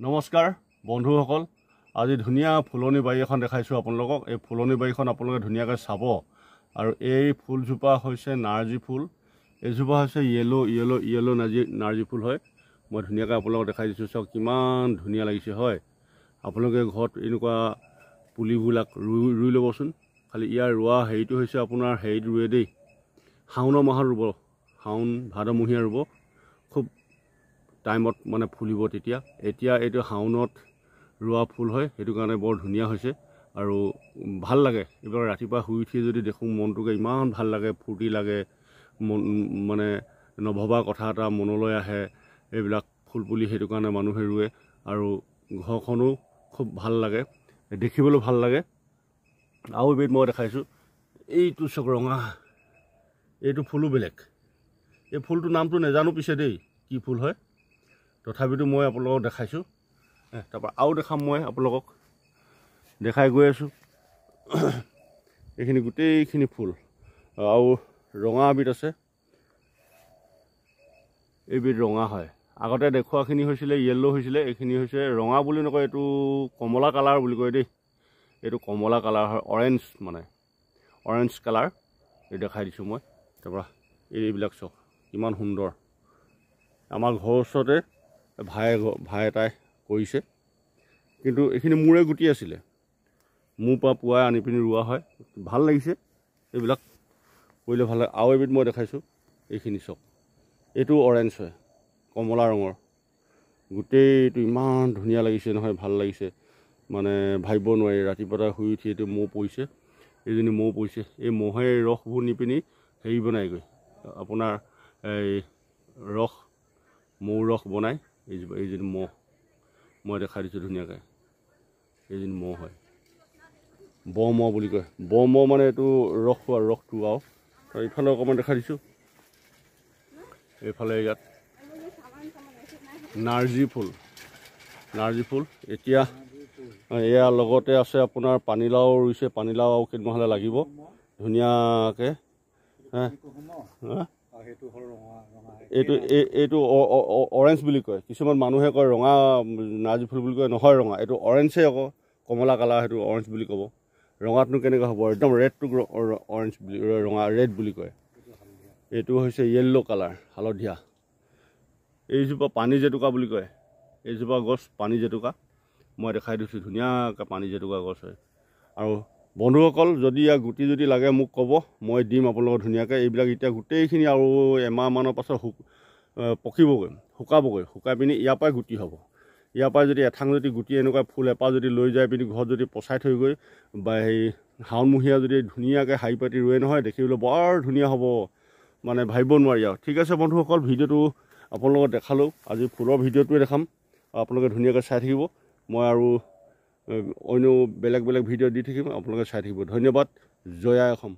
নমস্কাৰ বন্ধুসকল, আজি ধুনীয়া ফুলনি বাৰী এখন দেখাইছোঁ আপোনালোকক। এই ফুলনি বাৰীখন আপোনালোকে ধুনীয়াকৈ চাব। আৰু এই ফুলজোপা হৈছে নাৰ্জী ফুল। এইজোপা হৈছে য়েলো নাৰ্জী ফুল হয়। মই ধুনীয়াকৈ আপোনালোকক দেখাই দিছোঁ। চাওক কিমান ধুনীয়া লাগিছে হয়। আপোনালোকে ঘৰত এনেকুৱা পুলিবিলাক ৰুই ল'বচোন। খালি ইয়াৰ ৰোৱা হেৰিটো হৈছে আপোনাৰ হেৰিত ৰুৱে দেই, শাওণৰ মাহত ৰুব, শাওণ ভাদমহীয়া ৰুব। খুব টাইমত মানে ফুলিব তেতিয়া। এতিয়া এইটো শাওণত ৰোৱা ফুল হয়, সেইটো কাৰণে বৰ ধুনীয়া হৈছে আৰু ভাল লাগে। এইবাৰ ৰাতিপুৱা শুই উঠি যদি দেখোঁ মনটোকে ইমান ভাল লাগে, ফূৰ্তি লাগে, মানে নভবা কথা এটা মনলৈ আহে। এইবিলাক ফুল পুলি সেইটো কাৰণে মানুহে ৰুৱে আৰু ঘৰখনো খুব ভাল লাগে, দেখিবলৈ ভাল লাগে। আৰু এবিধ মই দেখাইছোঁ, এইটো চাওক ৰঙা, এইটো ফুলো বেলেগ। এই ফুলটোৰ নামটো নাজানো পিছে দেই কি ফুল হয়, তথাপিতো মই আপোনালোকক দেখাইছোঁ। তাৰপৰা আৰু দেখাম, মই আপোনালোকক দেখাই গৈ আছোঁ। এইখিনি গোটেইখিনি ফুল আৰু ৰঙা এবিধ আছে, এইবিধ ৰঙা হয়। আগতে দেখুৱাখিনি হৈছিলে য়েল্ল' হৈছিলে, এইখিনি হৈছে ৰঙা বুলি নকয়, এইটো কমলা কালাৰ বুলি কয় দেই। এইটো কমলা কালাৰ হয়, অৰেঞ্জ মানে অৰেঞ্জ কালাৰ। এই দেখাই দিছোঁ মই। তাৰপৰা এইবিলাক চাওক কিমান সুন্দৰ। আমাৰ ঘৰৰ ওচৰতে ভাই এটাই কৰিছে, কিন্তু এইখিনি মোৰে গুটি আছিলে, মোৰ পৰা পুৱাই আনি পিনি ৰোৱা হয়। ভাল লাগিছে, এইবিলাক কৰিলে ভাল লাগে। আৰু এবিধ মই দেখাইছোঁ, এইখিনি চাওক, এইটো অৰেঞ্জ হয়, কমলা ৰঙৰ। গোটেইটো ইমান ধুনীয়া লাগিছে নহয়, ভাল লাগিছে মানে ভাবিব নোৱাৰি। ৰাতিপুৱা শুই উঠি এইটো মৌ পৰিছে, এইজনী মৌ পৰিছে। এই মহে ৰসবোৰ নি পিনি হেৰি বনাইগৈ, আপোনাৰ এই মৌ ৰস বনাই। এইজনী মহ মই দেখাই দিছোঁ ধুনীয়াকৈ, এইজনী মহ হয়, মহ বুলি কয়। মহ মানে এইটো ৰসটো আৰু ইফালে অকণমান দেখাই দিছোঁ। এইফালে ইয়াত নাৰ্জী ফুল এতিয়া এয়া লগতে আছে আপোনাৰ পানীলাও ৰুইছে। পানীলাও আৰু কেইদিনমান হ'লে লাগিব ধুনীয়াকৈ। এইটো অৰেঞ্জ বুলি কয়, কিছুমান মানুহে কয় ৰঙা নাৰ্জী ফুল বুলি কয়। নহয় ৰঙা, এইটো অৰেঞ্জে আকৌ, কমলা কালাৰ, সেইটো অৰেঞ্জ বুলি ক'ব। ৰঙাটোনো কেনেকৈ হ'ব, একদম ৰেডটোক অৰেঞ্জ বুলি, ৰঙা ৰেড বুলি কয়। এইটো হৈছে য়েল্ল' কালাৰ, হালধীয়া। এইজোপা পানী জেতুকা বুলি কয়, এইজোপা গছ পানী জেতুকা। মই দেখাই দিছোঁ ধুনীয়াকৈ পানী জেতুকা গছ হয়। আৰু বন্ধুসকল, যদি ইয়াৰ গুটি যদি লাগে মোক ক'ব, মই দিম আপোনালোকক ধুনীয়াকৈ। এইবিলাক এতিয়া গোটেইখিনি আৰু এমাহমানৰ পাছত পকিবগৈ, শুকাই পিনি ইয়াৰ পৰাই গুটি হ'ব। ইয়াৰ পৰাই যদি এঠাং যদি গুটি এনেকুৱা ফুল এপাহ যদি লৈ যাই পিনি ঘৰত যদি পচাই থৈ গৈ বা সেই শাওণমহীয়া যদি ধুনীয়াকৈ শাৰী পাতি ৰুৱে নহয়, দেখিবলৈ বৰ ধুনীয়া হ'ব, মানে ভাবিব নোৱাৰি আৰু। ঠিক আছে বন্ধুসকল, ভিডিঅ'টো আপোনালোকক দেখালোঁ। আজি ফুলৰ ভিডিঅ'টোৱে দেখাম, আপোনালোকে ধুনীয়াকৈ চাই থাকিব। মই আৰু অন্য বেলেগ ভিডিঅ' দি থাকিম, আপোনালোকে চাই থাকিব। ধন্যবাদ। জয় আই অসম।